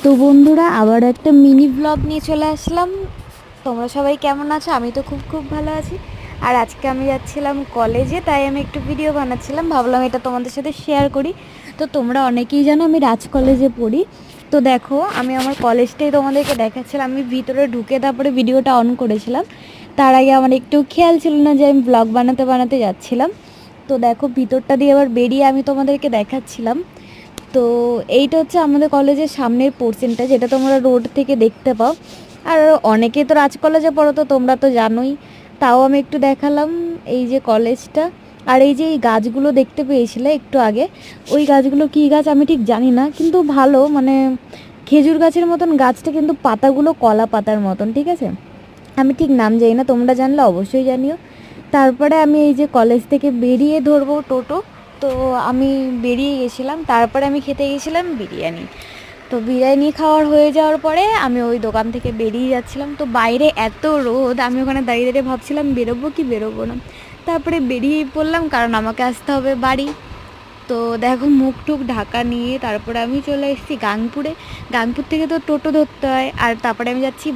তো বন্ধুরা, আবার একটা মিনি ব্লগ নিয়ে চলে আসলাম। তোমরা সবাই কেমন আছো? আমি তো খুব খুব ভালো আছি। আর আজকে আমি যাচ্ছিলাম কলেজে, তাই আমি একটু ভিডিও বানাচ্ছিলাম, ভাবলাম এটা তোমাদের সাথে শেয়ার করি। তো তোমরা অনেকেই জানো আমি রাজ কলেজে পড়ি। তো দেখো, আমি আমার কলেজটাই তোমাদেরকে দেখাচ্ছিলাম। আমি ভিতরে ঢুকে তারপরে ভিডিওটা অন করেছিলাম। তার আগে আমার একটু খেয়াল ছিল না যে আমি ব্লগ বানাতে বানাতে যাচ্ছিলাম। তো দেখো, ভিতরটা দিয়ে আবার বেরিয়ে আমি তোমাদেরকে দেখাচ্ছিলাম। তো এইটা হচ্ছে আমাদের কলেজের সামনের পোর্শনটা, যেটা তোমরা রোড থেকে দেখতে পাও। আর অনেকেই তো রাজ কলেজে পড়ো, তো তোমরা তো জানোই। তাও আমি একটু দেখালাম এই যে কলেজটা। আর এই যে এই গাছগুলো দেখতে পেয়েছিলে একটু আগে, ওই গাছগুলো কী গাছ আমি ঠিক জানি না, কিন্তু ভালো, মানে খেজুর গাছের মতন গাছটা, কিন্তু পাতাগুলো কলা পাতার মতন, ঠিক আছে। আমি ঠিক নাম জানি না, তোমরা জানলে অবশ্যই জানিও। তারপরে আমি এই যে কলেজ থেকে বেরিয়ে ধরবো টোটো। তো আমি বেরিয়ে গেছিলাম, তারপরে আমি খেতে গেছিলাম বিরিয়ানি। তো বিরিয়ানি খাওয়ার হয়ে যাওয়ার পরে আমি ওই দোকান থেকে বেরিয়ে যাচ্ছিলাম। তো বাইরে এত রোদ, আমি ওখানে দাঁড়িয়ে দাঁড়িয়ে ভাবছিলাম বেরোবো কি বেরোবো না। তারপরে বেরিয়েই পড়লাম, কারণ আমাকে আসতে হবে বাড়ি। তো দেখো, মুখ টুক ঢাকা নিয়ে তারপরে আমি চলে এসেছি গাংপুরে। গাংপুর থেকে তো টোটো ধরতে হয়, আর তারপরে আমি যাচ্ছি